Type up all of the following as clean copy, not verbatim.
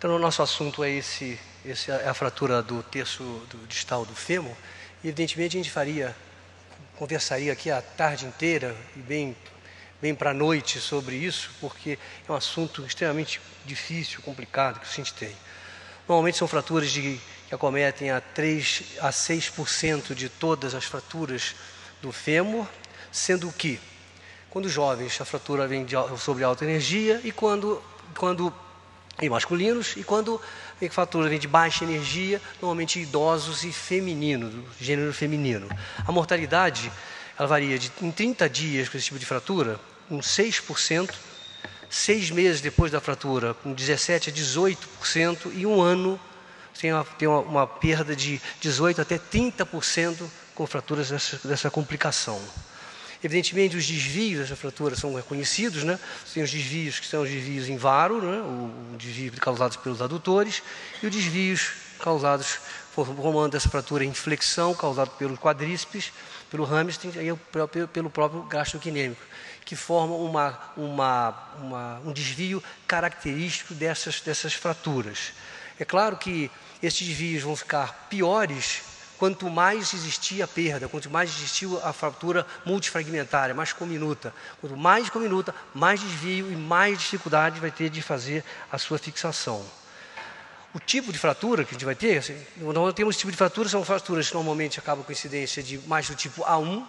Então, o nosso assunto é esse é a fratura do terço distal do fêmur. E, evidentemente, a gente conversaria aqui a tarde inteira e bem para a noite sobre isso, porque é um assunto extremamente difícil, complicado que a gente tem. Normalmente são fraturas que acometem a 3 a 6% de todas as fraturas do fêmur, sendo que, quando jovens, a fratura vem sobre alta energia e masculinos, e quando a fratura vem de baixa energia, normalmente idosos e feminino, do gênero feminino. A mortalidade, ela varia em 30 dias com esse tipo de fratura, com 6%, 6 meses depois da fratura, com 17% a 18%, e um ano tem uma perda de 18% até 30% com fraturas dessa complicação. Evidentemente, os desvios dessa fratura são reconhecidos, né? Tem os desvios que são os desvios em varo, né? O desvio causados pelos adutores, e os desvios causados, formando essa fratura em flexão, causado pelos quadríceps, pelo hamstring e pelo próprio gastrocnêmico, que formam um desvio característico dessas fraturas. É claro que esses desvios vão ficar piores quanto mais existir a perda, quanto mais existiu a fratura multifragmentária, mais cominuta. Quanto mais cominuta, mais desvio e mais dificuldade vai ter de fazer a sua fixação. O tipo de fratura que a gente vai ter, nós temos tipo de fratura, são fraturas que normalmente acabam com incidência de mais do tipo A1,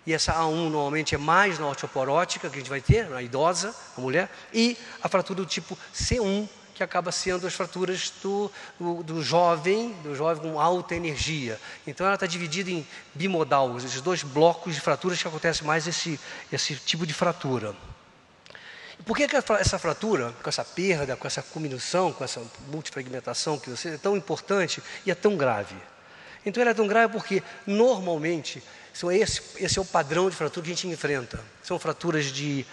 e essa A1 normalmente é mais na osteoporótica, que a gente vai ter, na idosa, na mulher, e a fratura do tipo C1, que acaba sendo as fraturas do jovem com alta energia. Então, ela está dividida em bimodal, esses dois blocos de fraturas que acontece mais esse tipo de fratura. E por que essa fratura, com essa perda, com essa combinação, com essa multifragmentação que é tão importante e é tão grave? Então, ela é tão grave porque, normalmente, esse é o padrão de fratura que a gente enfrenta. São fraturas de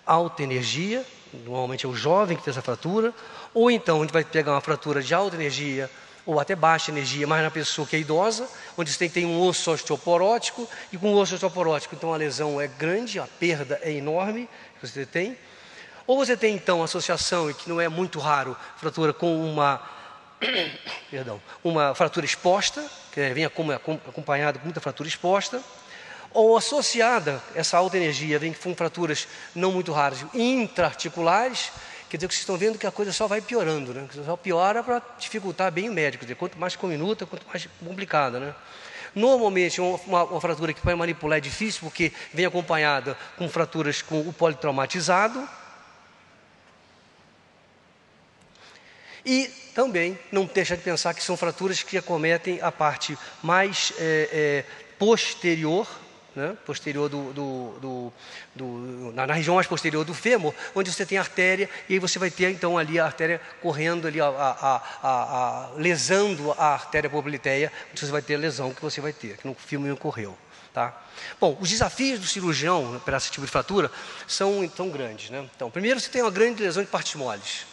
alta energia, normalmente é o jovem que tem essa fratura, ou então a gente vai pegar uma fratura de alta energia ou até baixa energia, mas na pessoa que é idosa, onde você tem um osso osteoporótico, e com o osso osteoporótico, então a lesão é grande, a perda é enorme que você tem. Ou você tem então associação, e que não é muito raro, fratura com uma fratura exposta, que vem acompanhada com muita fratura exposta, ou associada, essa alta energia vem com fraturas não muito raras, intra-articulares. Quer dizer que vocês estão vendo que a coisa só vai piorando, né? Só piora para dificultar bem o médico. Quer dizer, quanto mais cominuta, quanto mais complicada, né? Normalmente, uma fratura que para manipular é difícil, porque vem acompanhada com fraturas com o politraumatizado. E também não deixa de pensar que são fraturas que acometem a parte mais posterior, né? Posterior na região mais posterior do fêmur, onde você tem a artéria, e aí você vai ter então ali a artéria correndo ali, lesando a artéria popliteia, onde você vai ter a lesão que você vai ter, que no filme ocorreu. Tá? Bom, os desafios do cirurgião para esse tipo de fratura são então grandes, né? Então, primeiro, você tem uma grande lesão de partes moles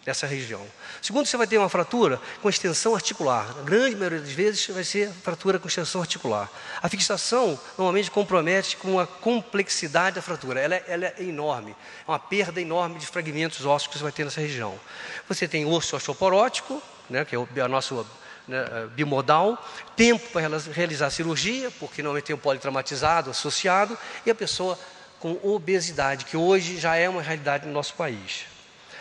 dessa região. Segundo, você vai ter uma fratura com extensão articular. A grande maioria das vezes vai ser fratura com extensão articular. A fixação normalmente compromete com a complexidade da fratura. Ela é enorme. É uma perda enorme de fragmentos ósseos que você vai ter nessa região. Você tem osso osteoporótico, né, que é o nosso bimodal, tempo para realizar a cirurgia, porque normalmente tem o politraumatizado associado, e a pessoa com obesidade, que hoje já é uma realidade no nosso país.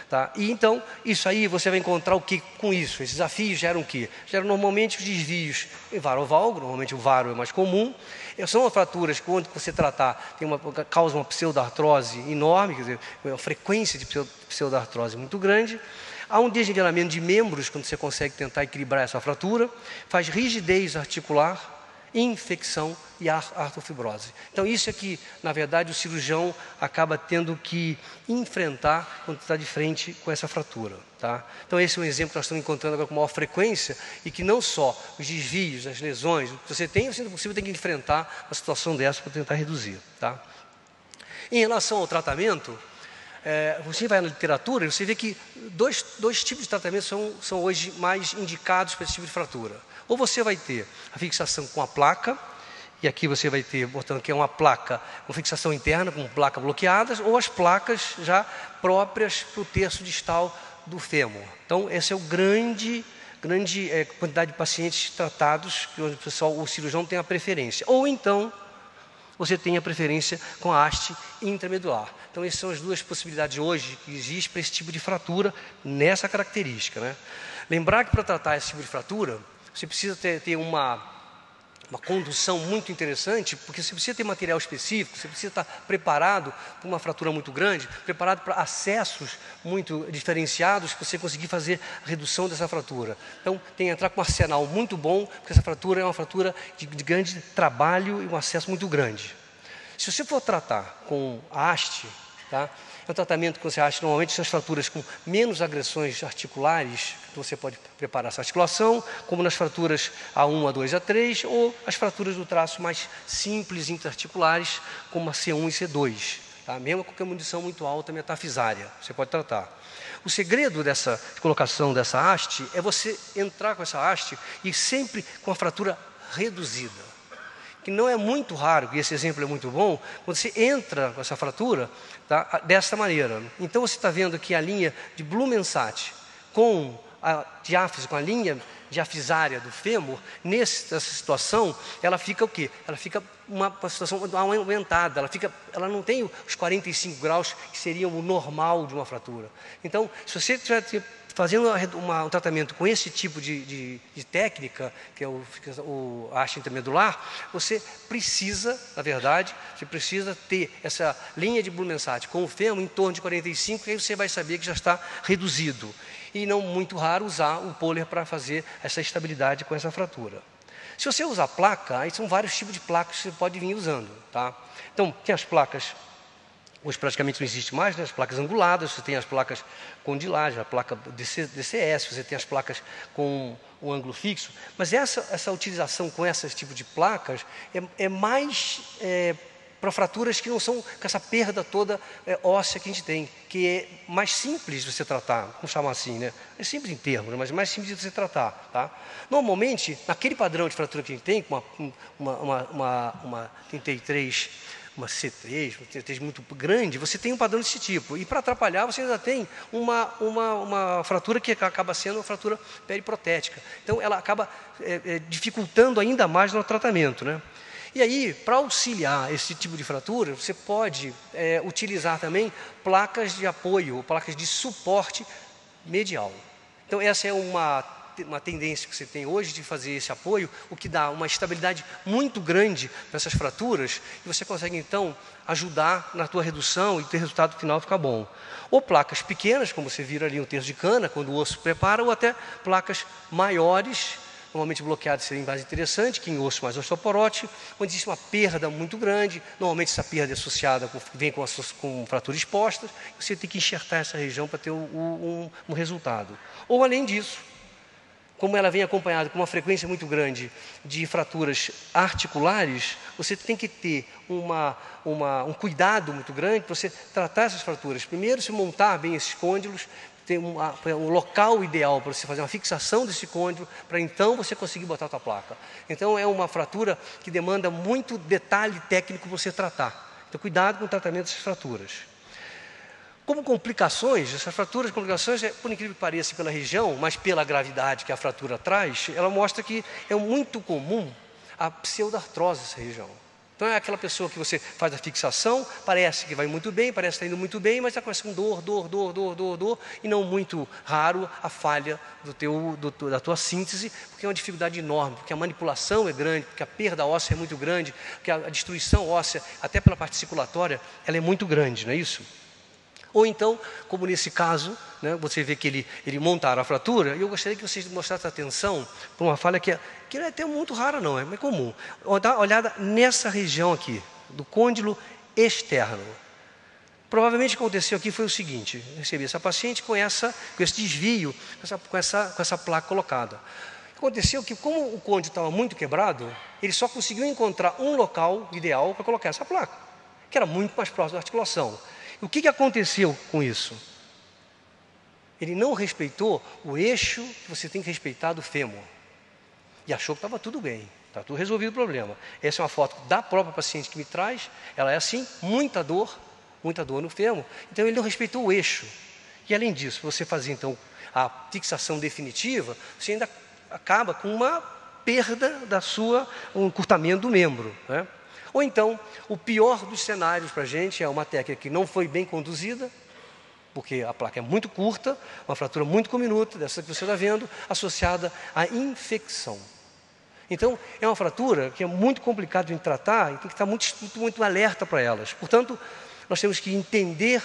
Tá? E então, isso aí você vai encontrar o que com isso? Esses desafios geram o quê? Geram normalmente os desvios em varovalgo, normalmente o varo é mais comum. São fraturas que, onde você tratar, causa uma pseudartrose enorme, quer dizer, uma frequência de pseudartrose muito grande. Há um desnivelamento de membros, quando você consegue tentar equilibrar essa fratura, faz rigidez articular, infecção e artrofibrose. Então, isso é que, na verdade, o cirurgião acaba tendo que enfrentar quando está de frente com essa fratura. Tá? Então, esse é um exemplo que nós estamos encontrando agora com maior frequência, e que não só os desvios, as lesões, o que você tem, sendo possível, tem que enfrentar uma situação dessa para tentar reduzir. Tá? Em relação ao tratamento, você vai na literatura e você vê que dois tipos de tratamento são hoje mais indicados para esse tipo de fratura. Ou você vai ter a fixação com a placa, e aqui você vai ter, portanto, que é uma placa com fixação interna, com placa bloqueadas, ou as placas já próprias para o terço distal do fêmur. Então, esse é o grande quantidade de pacientes tratados que o cirurgião tem a preferência. Ou então, você tem a preferência com a haste intramedular. Então, essas são as duas possibilidades hoje que existem para esse tipo de fratura, nessa característica, né? Lembrar que para tratar esse tipo de fratura, você precisa ter uma condução muito interessante, porque você precisa ter material específico, você precisa estar preparado para uma fratura muito grande, preparado para acessos muito diferenciados, para você conseguir fazer a redução dessa fratura. Então, tem que entrar com um arsenal muito bom, porque essa fratura é uma fratura de grande trabalho e um acesso muito grande. Se você for tratar com a haste, tá? É um tratamento que você acha, normalmente, são as fraturas com menos agressões articulares, que você pode preparar essa articulação, como nas fraturas A1, A2, A3, ou as fraturas do traço mais simples, interarticulares, como a C1 e C2. Tá? Mesmo com a munição muito alta metafisária, você pode tratar. O segredo dessa colocação dessa haste é você entrar com essa haste e sempre com a fratura reduzida. Que não é muito raro, e esse exemplo é muito bom, quando você entra com essa fratura, tá, dessa maneira. Então, você está vendo aqui a linha de Blumensatt com a diáfise, com a linha diafisária do fêmur. Nessa situação, ela fica o quê? Ela fica uma situação aumentada, ela não tem os 45 graus que seriam o normal de uma fratura. Então, se você estiver fazendo um tratamento com esse tipo de técnica, que é a haste intramedular, você precisa, na verdade, ter essa linha de Blumensatt com o fêmur em torno de 45, que aí você vai saber que já está reduzido. E não muito raro usar o Pöhler para fazer essa estabilidade com essa fratura. Se você usar placa, aí são vários tipos de placas que você pode vir usando. Tá? Então, tem as placas. Hoje praticamente não existe mais, né? As placas anguladas, você tem as placas condilagem, a placa DCS, você tem as placas com o ângulo fixo, mas essa utilização com esse tipo de placas é mais para fraturas que não são com essa perda toda óssea que a gente tem, que é mais simples de você tratar, vamos chamar assim, né? É simples em termos, mas mais simples de você tratar. Tá? Normalmente, naquele padrão de fratura que a gente tem, com uma 33, uma C3, uma C3 muito grande, você tem um padrão desse tipo. E para atrapalhar, você ainda tem uma fratura que acaba sendo uma fratura periprotética. Então, ela acaba dificultando ainda mais no tratamento, né? E aí, para auxiliar esse tipo de fratura, você pode utilizar também placas de apoio, placas de suporte medial. Então, essa é uma tendência que você tem hoje de fazer esse apoio, o que dá uma estabilidade muito grande para essas fraturas, e você consegue, então, ajudar na tua redução e o teu resultado final ficar bom. Ou placas pequenas, como você vira ali no terço de cana, quando o osso prepara, ou até placas maiores, normalmente bloqueadas seria mais interessante, que em osso mais osteoporote, onde existe uma perda muito grande, normalmente essa perda é associada, vem com fratura exposta, você tem que enxertar essa região para ter um resultado. Ou além disso, como ela vem acompanhada com uma frequência muito grande de fraturas articulares, você tem que ter um cuidado muito grande para você tratar essas fraturas. Primeiro, se montar bem esses côndilos, ter um local ideal para você fazer uma fixação desse côndilo, para então você conseguir botar a sua placa. Então, é uma fratura que demanda muito detalhe técnico para você tratar. Então, cuidado com o tratamento dessas fraturas. Como complicações, essas fraturas, por incrível que pareça, pela região, mas pela gravidade que a fratura traz, ela mostra que é muito comum a pseudartrose nessa região. Então, é aquela pessoa que você faz a fixação, parece que vai muito bem, parece que está indo muito bem, mas está começa com dor, e não muito raro a falha da tua síntese, porque é uma dificuldade enorme, porque a manipulação é grande, porque a perda óssea é muito grande, porque a destruição óssea, até pela parte circulatória, ela é muito grande, não é isso? Ou então, como nesse caso, né, você vê que ele montaram a fratura, e eu gostaria que vocês mostrassem atenção para uma falha que não é até muito rara, não, é comum. Dá uma olhada nessa região aqui, do côndilo externo. Provavelmente o que aconteceu aqui foi o seguinte: eu recebi essa paciente com esse desvio, com essa placa colocada. Aconteceu que, como o côndilo estava muito quebrado, ele só conseguiu encontrar um local ideal para colocar essa placa, que era muito mais próximo da articulação. O que aconteceu com isso? Ele não respeitou o eixo que você tem que respeitar do fêmur. E achou que estava tudo bem, está tudo resolvido o problema. Essa é uma foto da própria paciente que me traz. Ela é assim, muita dor no fêmur. Então ele não respeitou o eixo. E além disso, você fazer então a fixação definitiva, você ainda acaba com uma perda um encurtamento do membro, né? Ou então, o pior dos cenários para a gente é uma técnica que não foi bem conduzida, porque a placa é muito curta, uma fratura muito diminuta, dessa que você está vendo, associada à infecção. Então, é uma fratura que é muito complicado de tratar e tem que estar muito alerta para elas. Portanto, nós temos que entender,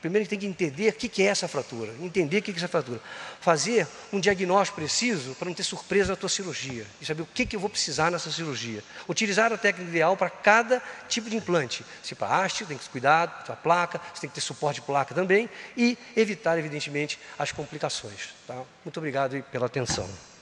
primeiro tem que entender o que é essa fratura, entender o que é essa fratura. Fazer um diagnóstico preciso para não ter surpresa na tua cirurgia, e saber o que eu vou precisar nessa cirurgia. Utilizar a técnica ideal para cada tipo de implante. Se para haste, tem que ter cuidado, para a placa, você tem que ter suporte de placa também, e evitar, evidentemente, as complicações. Tá? Muito obrigado pela atenção.